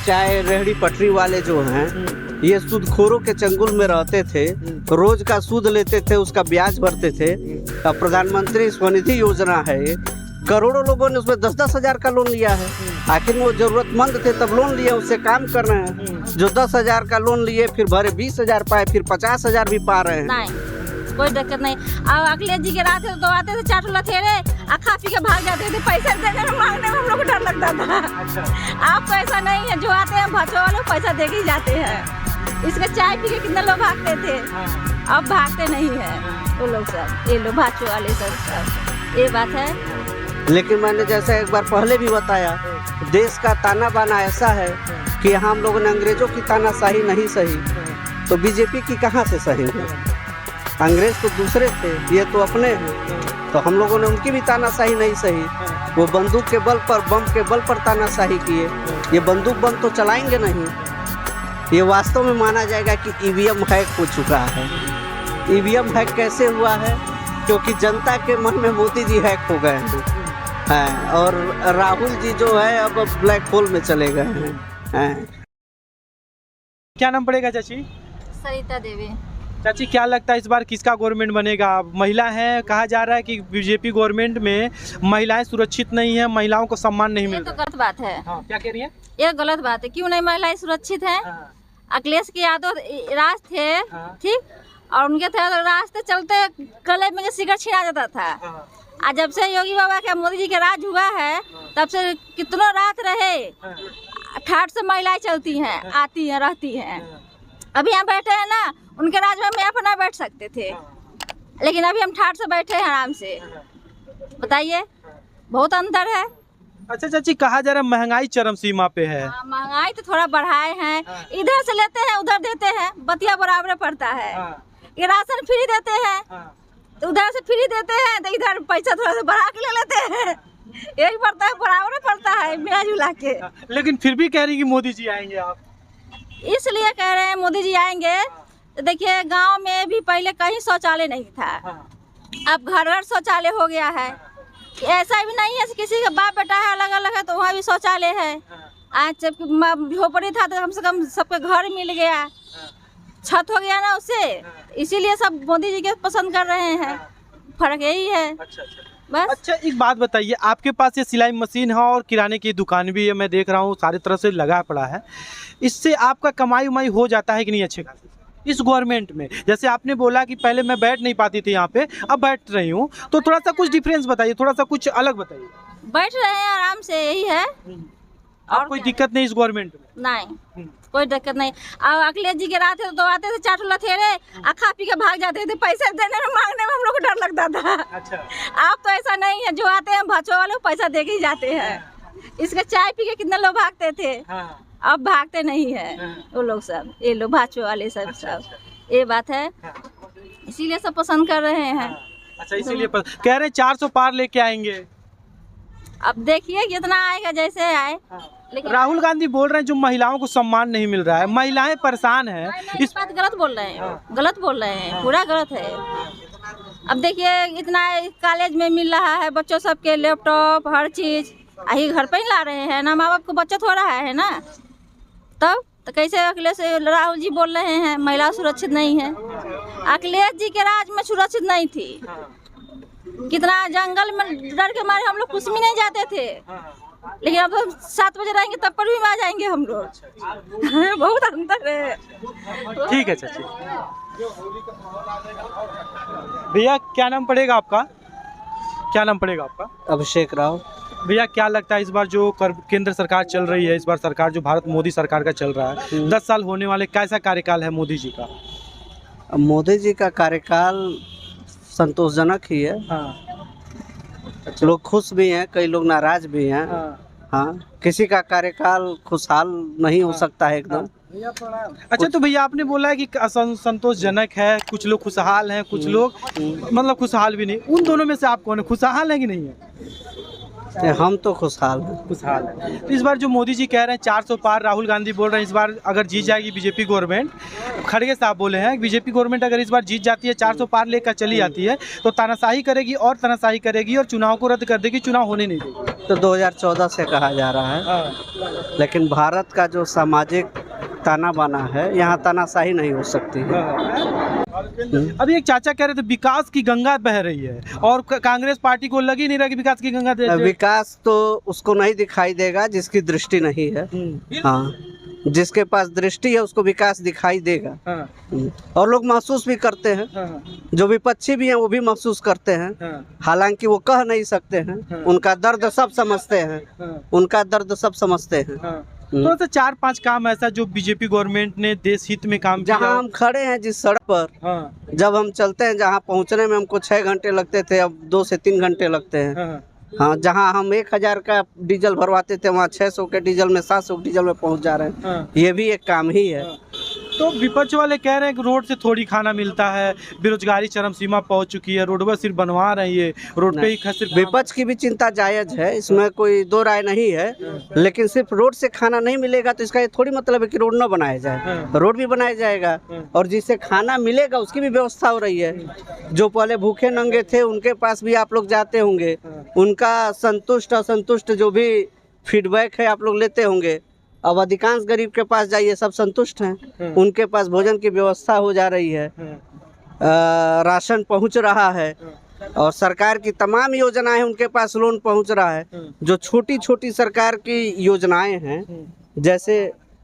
चाय रेहड़ी पटरी वाले जो हैं ये सूदखोरों के चंगुल में रहते थे, रोज का सूद लेते थे, उसका ब्याज भरते थे। अब प्रधानमंत्री स्वनिधि योजना है, करोड़ों लोगों ने उसमें 10-10 हजार का लोन लिया है। आखिर वो जरूरतमंद थे तब लोन लिए, उससे काम कर रहे हैं। जो 10 हजार का लोन लिए फिर भरे 20 हजार पाए, फिर 50 हजार भी पा रहे हैं। नहीं कोई दिक्कत नहीं। अब अखिलेश जी के रात तो आते थे चाट लथेरे, खा पी के भाग जाते थे। पैसा देने में मांगने में हम लोग को डर लगता था। अब तो ऐसा नहीं है, जो आते हैं भाजपा वाले पैसा दे के ही जाते हैं। इसके चाय पी के कितने लोग भागते थे, अब भागते नहीं है वो लोग सब, ये लोग भाजपा वाले सब ये बात है। लेकिन मैंने जैसे एक बार पहले भी बताया, देश का ताना बाना ऐसा है कि यहाँ हम लोगों ने अंग्रेजों की तानाशाही नहीं सही, तो बीजेपी की कहाँ से सहेंगे। अंग्रेज तो दूसरे थे, ये तो अपने हैं, तो हम लोगों ने उनकी भी तानाशाही नहीं सही। वो बंदूक के बल पर, बम के बल पर तानाशाही किए, ये बंदूक बम तो चलाएंगे नहीं। ये वास्तव में माना जाएगा कि ईवीएम हैक हो चुका है। ईवीएम हैक कैसे हुआ है? क्योंकि जनता के मन में मोदी जी हैक हो गए हैं, और राहुल जी जो है अब ब्लैक होल में चले गए हैं। क्या नाम पड़ेगा चाची? सरिता देवी। चाची क्या लगता है इस बार किसका गवर्नमेंट बनेगा? महिला है, कहा जा रहा है कि बीजेपी गवर्नमेंट में महिलाएं सुरक्षित नहीं है, महिलाओं को सम्मान नहीं मिल ये तो रहा। गलत बात है। हाँ, क्या कह रही है? ये गलत बात है। क्यों नहीं महिलाएं सुरक्षित हैं? अखिलेश के यादव राज थे, ठीक, और उनके थे रास्ते चलते गले में सिगरेट छिड़ा जाता था। आज जब से योगी बाबा के, मोदी जी के राज हुआ है, तब से कितनों रात रहे ठाट से महिलाएं चलती हैं, आती हैं, रहती हैं। अभी हम बैठे हैं ना, उनके राज में हम अपना बैठ सकते थे, लेकिन अभी हम ठाट से बैठे हैं आराम से। बताइए, बहुत अंतर है। अच्छा चाची, कहा जा रहा है महंगाई चरम सीमा पे है। महंगाई तो थोड़ा बढ़ाए हैं, इधर से लेते हैं उधर देते हैं, बतिया बराबर पड़ता है। ये राशन फ्री देते हैं, तो उधर से फ्री देते हैं, तो इधर पैसा थोड़ा सा बढ़ा के ले लेते हैं। यही पड़ता है, बराबर पड़ता है मिला जुला के। लेकिन फिर भी कह रही कि मोदी जी आएंगे। आप इसलिए कह रहे हैं मोदी जी आएंगे। तो देखिए, गांव में भी पहले कहीं शौचालय नहीं था, अब घर घर शौचालय हो गया है। ऐसा भी नहीं है किसी का बाप बेटा है अलग अलग है तो वहाँ भी शौचालय है। आज झोपड़ी था तो कम से कम सबके घर मिल गया, छत हो गया ना उससे। इसीलिए सब मोदी जी के पसंद कर रहे हैं, फर्क यही है। बस। अच्छा, एक बात बताइए, आपके पास ये सिलाई मशीन है और किराने की दुकान भी है, मैं देख रहा हूँ सारी तरफ से लगा पड़ा है। इससे आपका कमाई उमाई हो जाता है कि नहीं अच्छे खासे इस गवर्नमेंट में? जैसे आपने बोला कि पहले मैं बैठ नहीं पाती थी यहाँ पे, अब बैठ रही हूँ, तो थोड़ा सा कुछ डिफरेंस बताइए, थोड़ा सा कुछ अलग बताइए। बैठ रहे हैं आराम से, यही है। और कोई दिक्कत नहीं इस गवर्नमेंट में? नहीं, कोई दिक्कत नहीं। अब अखिलेश जी के रात तो आते थे चाट लथेरे, खा पी के भाग जाते थे। पैसा देने में मांगने में हम लोग को डर लगता था। अच्छा। अब तो ऐसा नहीं है, जो आते हैं भाजपा वाले पैसा दे के ही जाते हैं। इसके चाय पी के कितने लोग भागते थे, अब भागते नहीं है वो लोग सब, ये लोग भाजपा वाले सब सब ये बात है। इसीलिए सब पसंद कर रहे हैं। अच्छा, इसीलिए कह रहे हैं 400 पार लेके आएंगे। अब देखिए कितना आएगा, जैसे आए। लेकिन राहुल गांधी बोल रहे हैं जो महिलाओं को सम्मान नहीं मिल रहा है, महिलाएं परेशान हैं। इस बात गलत बोल रहे हैं, गलत बोल रहे हैं, पूरा गलत है। अब देखिए, इतना कॉलेज में मिल रहा है बच्चों सबके लैपटॉप, हर चीज यही घर पे ही ला रहे हैं ना, माँ बाप को बचत हो रहा है ना। तब तो कैसे अखिलेश राहुल जी बोल रहे हैं महिला सुरक्षित नहीं है? अखिलेश जी के राज में सुरक्षित नहीं थी। कितना जंगल में डर के मारे हम लोग कुछ भी नहीं जाते थे, लेकिन अब 7 बजे रहेंगे तब पर भी आ जाएंगे हम लोग। बहुत अंतर है। ठीक है चाची। भैया क्या नाम पड़ेगा आपका? क्या नाम पड़ेगा आपका? अभिषेक राव। भैया क्या लगता है इस बार जो केंद्र सरकार चल रही है, इस बार सरकार जो भारत मोदी सरकार का चल रहा है, 10 साल होने वाले, कैसा कार्यकाल है मोदी जी का? मोदी जी का कार्यकाल संतोषजनक ही है। अच्छा। लोग खुश भी हैं, कई लोग नाराज भी हैं। हाँ, किसी का कार्यकाल खुशहाल नहीं हो सकता है एकदम। अच्छा, तो भैया आपने बोला है कि संतोषजनक है, कुछ लोग खुशहाल हैं, कुछ लोग मतलब खुशहाल भी नहीं। उन दोनों में से आप कौन है, खुशहाल है कि नहीं है? हम तो खुशहाल हैं। खुशहाल है। तो इस बार जो मोदी जी कह रहे हैं 400 पार, राहुल गांधी बोल रहे हैं इस बार अगर जीत जाएगी बीजेपी गवर्नमेंट, खड़गे साहब बोले हैं बीजेपी गवर्नमेंट अगर इस बार जीत जाती है 400 पार लेकर चली जाती है तो तानाशाही करेगी और तानाशाही करेगी और चुनाव को रद्द कर देगी, चुनाव होने नहीं देगी। तो 2014 से कहा जा रहा है, लेकिन भारत का जो सामाजिक ताना बाना है, यहाँ तानाशाही नहीं हो सकती है। अभी एक चाचा कह रहे थे विकास की गंगा बह रही है और कांग्रेस पार्टी को लग ही नहीं रहा कि विकास की गंगा विकास तो उसको नहीं दिखाई देगा जिसकी दृष्टि नहीं है। हाँ, जिसके पास दृष्टि है उसको विकास दिखाई देगा। और लोग महसूस भी करते हैं, जो विपक्षी भी हैं वो भी महसूस करते हैं, हालांकि वो कह नहीं सकते हैं। उनका दर्द सब समझते हैं, उनका दर्द सब समझते हैं। तो 4-5 काम ऐसा जो बीजेपी गवर्नमेंट ने देश हित में काम किया। जहाँ हम खड़े हैं जिस सड़क पर, जब हम चलते हैं जहाँ पहुँचने में हमको 6 घंटे लगते थे, अब 2 से 3 घंटे लगते हैं। हाँ, जहाँ हम 1000 का डीजल भरवाते थे वहाँ 600 के डीजल में 700 डीजल में पहुँच जा रहे हैं। ये भी एक काम ही है। तो विपक्ष वाले कह रहे हैं कि रोड से थोड़ी खाना मिलता है, बेरोजगारी चरम सीमा पहुंच चुकी है, रोडवा सिर्फ बनवा रहे हैं, ये रोड पे ही सिर्फ। विपक्ष की भी चिंता जायज है, इसमें कोई दो राय नहीं है, लेकिन सिर्फ रोड से खाना नहीं मिलेगा तो इसका ये थोड़ी मतलब है कि रोड न बनाया जाए। रोड भी बनाया जाएगा और जिससे खाना मिलेगा उसकी भी व्यवस्था हो रही है। जो पहले भूखे नंगे थे उनके पास भी आप लोग जाते होंगे, उनका संतुष्ट असंतुष्ट जो भी फीडबैक है आप लोग लेते होंगे। अब अधिकांश गरीब के पास जाइए, सब संतुष्ट हैं, उनके पास भोजन की व्यवस्था हो जा रही है, राशन पहुंच रहा है और सरकार की तमाम योजनाएं उनके पास लोन पहुंच रहा है। जो छोटी छोटी सरकार की योजनाएं हैं, जैसे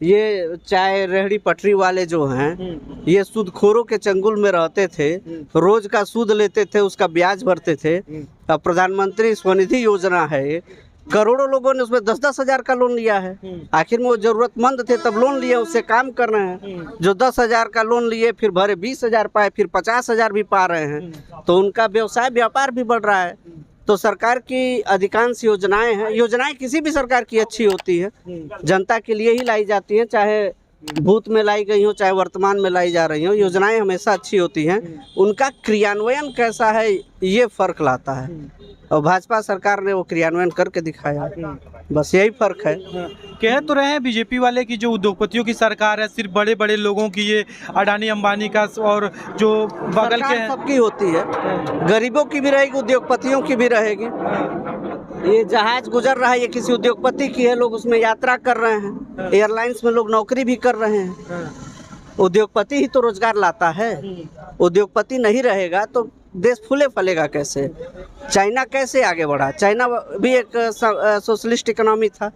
ये चाय रेहड़ी पटरी वाले जो हैं, ये सूदखोरों के चंगुल में रहते थे, रोज का सूद लेते थे, उसका ब्याज भरते थे। अब प्रधानमंत्री स्वनिधि योजना है, करोड़ों लोगों ने उसमें 10-10 हजार का लोन लिया है। आखिर में वो जरूरतमंद थे तब लोन लिए, उससे काम कर रहे हैं। जो 10 हजार का लोन लिए फिर भरे 20 हजार पाए, फिर 50 हजार भी पा रहे हैं, तो उनका व्यवसाय व्यापार भी बढ़ रहा है। तो सरकार की अधिकांश योजनाएं हैं, योजनाएं किसी भी सरकार की अच्छी होती है, जनता के लिए ही लाई जाती हैं, चाहे भूत में लाई गई हो चाहे वर्तमान में लाई जा रही हो, योजनाएं हमेशा अच्छी होती हैं। उनका क्रियान्वयन कैसा है ये फर्क लाता है और भाजपा सरकार ने वो क्रियान्वयन करके दिखाया, बस यही फर्क है। कह तो रहे हैं बीजेपी वाले की जो उद्योगपतियों की सरकार है, सिर्फ बड़े बड़े लोगों की, ये अडानी अंबानी का और जो बगल के सबकी होती है, गरीबों की भी रहेगी, उद्योगपतियों की भी रहेगी। ये जहाज गुजर रहा है ये किसी उद्योगपति की है, लोग उसमें यात्रा कर रहे हैं, एयरलाइंस में लोग नौकरी भी कर रहे हैं। उद्योगपति ही तो रोजगार लाता है, उद्योगपति नहीं रहेगा तो देश फूले फलेगा कैसे? चाइना कैसे आगे बढ़ा? चाइना भी एक सोशलिस्ट इकोनॉमी था,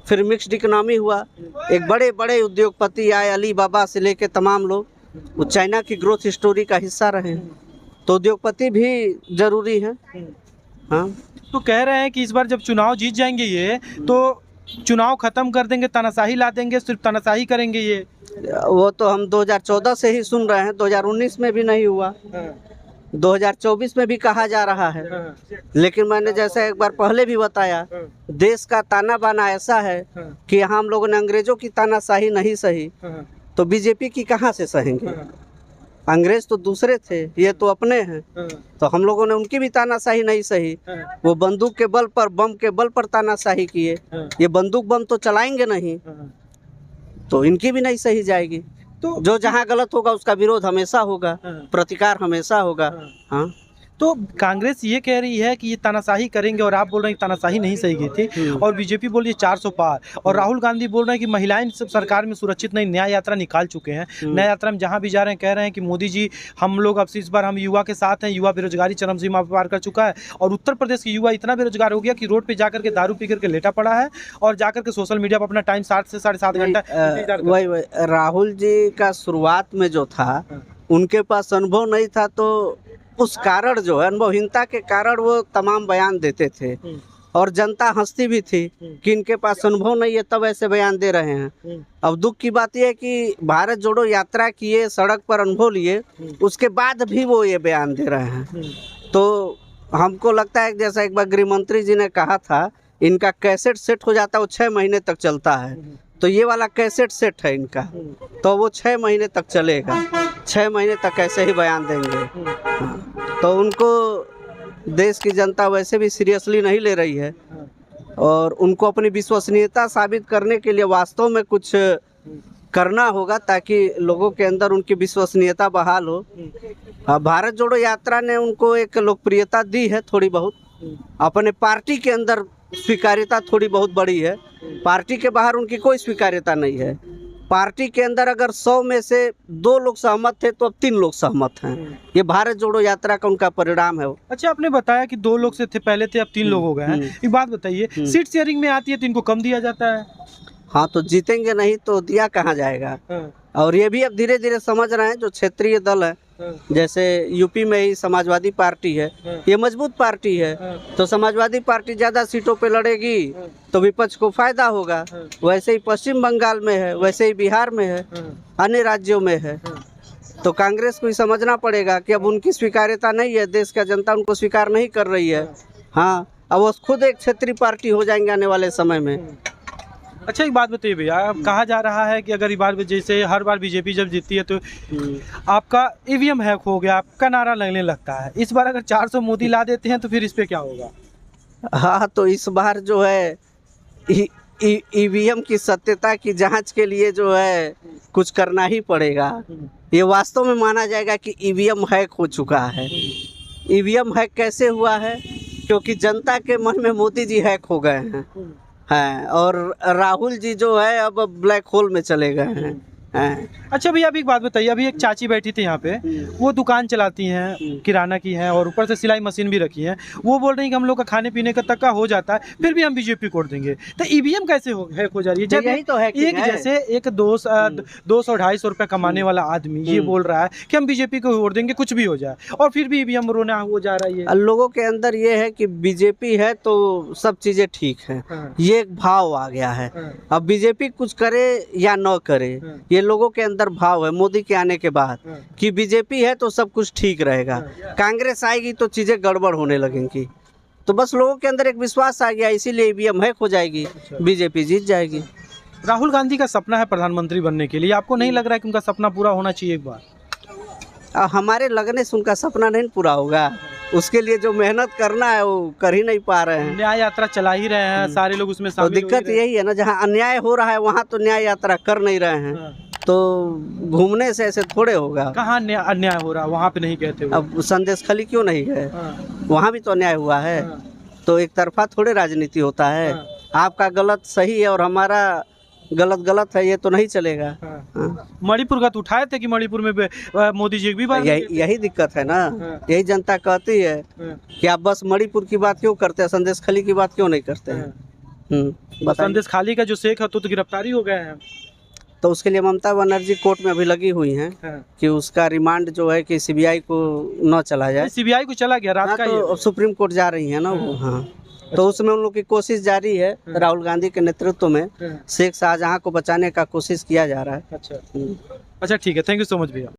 फिर मिक्स्ड इकोनॉमी हुआ, एक बड़े बड़े उद्योगपति आए, अली बाबा से लेके तमाम लोग, वो चाइना की ग्रोथ स्टोरी का हिस्सा रहे। तो उद्योगपति भी जरूरी है। हाँ, तो कह रहे हैं कि इस बार जब चुनाव जीत जाएंगे ये, तो चुनाव खत्म कर देंगे, तानाशाही ला देंगे, सिर्फ तानाशाही करेंगे ये। वो तो हम 2014 से ही सुन रहे हैं, 2019 में भी नहीं हुआ, 2024 में भी कहा जा रहा है। लेकिन मैंने जैसा एक बार पहले भी बताया, देश का ताना बाना ऐसा है कि यहाँ हम लोगों ने अंग्रेजों की तानाशाही नहीं सही तो बीजेपी की कहाँ से सहेंगे? अंग्रेज तो दूसरे थे, ये तो अपने हैं, तो हम लोगों ने उनकी भी तानाशाही नहीं सही। वो बंदूक के बल पर, बम के बल पर तानाशाही किए, ये बंदूक बम तो चलाएंगे नहीं, तो इनकी भी नहीं सही जाएगी। तो जो जहाँ गलत होगा उसका विरोध हमेशा होगा, प्रतिकार हमेशा होगा। हाँ, तो कांग्रेस ये कह रही है कि ये तानाशाही करेंगे और आप बोल रहे हैं कि तानाशाही नहीं सही गई थी, और बीजेपी बोल रही है 400 पार, और राहुल गांधी बोल रहे हैं कि महिलाएं सब सरकार में सुरक्षित नहीं, न्याय यात्रा निकाल चुके हैं। न्याय यात्रा में जहां भी जा रहे हैं कह रहे हैं कि मोदी जी हम लोग अब इस बार हम युवा के साथ हैं, युवा बेरोजगारी चरम सीमा पार कर चुका है और उत्तर प्रदेश की युवा इतना बेरोजगार हो गया कि रोड पर जाकर के दारू पी करके लेटा पड़ा है और जाकर के सोशल मीडिया पर अपना टाइम 7 से 7.5 घंटा। वही राहुल जी का शुरुआत में जो था उनके पास अनुभव नहीं था, तो उस कारण जो है अनुभवहीनता के कारण वो तमाम बयान देते थे और जनता हंसती भी थी कि इनके पास अनुभव नहीं है तब ऐसे बयान दे रहे हैं। अब दुख की बात यह है कि भारत जोड़ो यात्रा किए, सड़क पर अनुभव लिए, उसके बाद भी वो ये बयान दे रहे हैं। तो हमको लगता है जैसा एक बार गृह मंत्री जी ने कहा था, इनका कैसेट सेट हो जाता है वो 6 महीने तक चलता है, तो ये वाला कैसेट सेट है इनका, तो वो 6 महीने तक चलेगा, 6 महीने तक ऐसे ही बयान देंगे। तो उनको देश की जनता वैसे भी सीरियसली नहीं ले रही है, और उनको अपनी विश्वसनीयता साबित करने के लिए वास्तव में कुछ करना होगा ताकि लोगों के अंदर उनकी विश्वसनीयता बहाल हो। भारत जोड़ो यात्रा ने उनको एक लोकप्रियता दी है थोड़ी बहुत, अपने पार्टी के अंदर स्वीकार्यता थोड़ी बहुत बड़ी है, पार्टी के बाहर उनकी कोई स्वीकार्यता नहीं है। पार्टी के अंदर अगर 100 में से 2 लोग सहमत थे तो अब 3 लोग सहमत हैं। ये भारत जोड़ो यात्रा का उनका परिणाम है। अच्छा, आपने बताया कि 2 लोग से थे पहले थे, अब 3 लोग हो गए हैं। एक बात बताइए, सीट शेयरिंग में आती है तो इनको कम दिया जाता है। हाँ, तो जीतेंगे नहीं तो दिया कहाँ जाएगा। और ये भी अब धीरे धीरे समझ रहे हैं जो क्षेत्रीय दल है, जैसे यूपी में ही समाजवादी पार्टी है, ये मजबूत पार्टी है, तो समाजवादी पार्टी ज़्यादा सीटों पे लड़ेगी तो विपक्ष को फायदा होगा। वैसे ही पश्चिम बंगाल में है, वैसे ही बिहार में है, अन्य राज्यों में है। तो कांग्रेस को ही समझना पड़ेगा कि अब उनकी स्वीकार्यता नहीं है, देश का जनता उनको स्वीकार नहीं कर रही है। हाँ, अब वो खुद एक क्षेत्रीय पार्टी हो जाएंगे आने वाले समय में। अच्छा, एक बात बताइए भैया, कहा जा रहा है कि अगर इस बार जैसे हर बार बीजेपी जब जीतती है तो आपका ईवीएम हैक हो गया, आपका नारा लगने लगता है। इस बार अगर 400 मोदी ला देते हैं तो फिर इस पे क्या होगा? हाँ, तो इस बार जो है ईवीएम की सत्यता की जांच के लिए जो है कुछ करना ही पड़ेगा। ये वास्तव में माना जाएगा कि ईवीएम हैक हो चुका है। ईवीएम हैक कैसे हुआ है? क्योंकि जनता के मन में मोदी जी हैक हो गए हैं। हाँ, और राहुल जी जो है अब ब्लैक होल में चले गए हैं। अच्छा भैया, अभी एक बात बताइए, अभी एक चाची बैठी थी यहाँ पे, वो दुकान चलाती हैं, किराना की हैं और ऊपर से सिलाई मशीन भी रखी है। वो बोल रही है कि हम लोग का खाने पीने का तक का हो जाता है, फिर भी हम बीजेपी को वोट देंगे। तो ईवीएम कैसे हैक हो जा रही है? जब यही तो है कि जैसे एक 200-250 रुपये कमाने वाला आदमी ये बोल रहा है कि हम बीजेपी को वोट देंगे कुछ भी हो जाए, और फिर भी ईवीएम रोना हो जा रहा है। लोगों के अंदर ये है कि बीजेपी है तो सब चीजें ठीक है, ये एक भाव आ गया है। अब बीजेपी कुछ करे या न करे, ये लोगों के अंदर भाव है मोदी के आने के बाद कि बीजेपी है तो सब कुछ ठीक रहेगा, कांग्रेस आएगी तो चीजें गड़बड़ होने लगेंगी। तो बस लोगों के अंदर एक विश्वास आ गया, इसीलिए ईवीएम हैक हो जाएगी, बीजेपी जीत जाएगी। राहुल गांधी का सपना है प्रधानमंत्री बनने के लिए, आपको नहीं लग रहा है कि उनका सपना पूरा होना चाहिए एक बार? हमारे लगने से उनका सपना नहीं पूरा होगा, उसके लिए जो मेहनत करना है वो कर ही नहीं पा रहे हैं। न्याय यात्रा चला ही रहे हैं, सारे लोग उसमें शामिल। तो दिक्कत यही है ना, जहाँ अन्याय हो रहा है वहाँ तो न्याय यात्रा कर नहीं रहे हैं, तो घूमने से ऐसे थोड़े होगा। कहाँ अन्याय हो रहा है वहाँ पे नहीं कहते हो? अब संदेश खाली क्यों नहीं गए? वहाँ भी तो अन्याय हुआ है। तो एक तरफा थोड़े राजनीति होता है, आपका गलत सही है और हमारा गलत गलत है, ये तो नहीं चलेगा। मणिपुर का तो उठाए थे कि मणिपुर में मोदी जी भी बात, यही दिक्कत है ना। यही जनता कहती है कि आप बस मणिपुर की बात क्यों करते हैं, संदेश खाली की बात क्यों नहीं करते हैं? संदेश खाली का जो शेख है तो गिरफ्तारी हो गए हैं, तो उसके लिए ममता बनर्जी कोर्ट में अभी लगी हुई हैं कि उसका रिमांड जो है कि सीबीआई को न चला जाए। सीबीआई को चला गया रात का, तो सुप्रीम कोर्ट जा रही है ना वो। हाँ, तो उसमें उन लोग की कोशिश जारी है, राहुल गांधी के नेतृत्व में शेख शाहजहां को बचाने का कोशिश किया जा रहा है। अच्छा, ठीक है, थैंक यू सो मच भैया।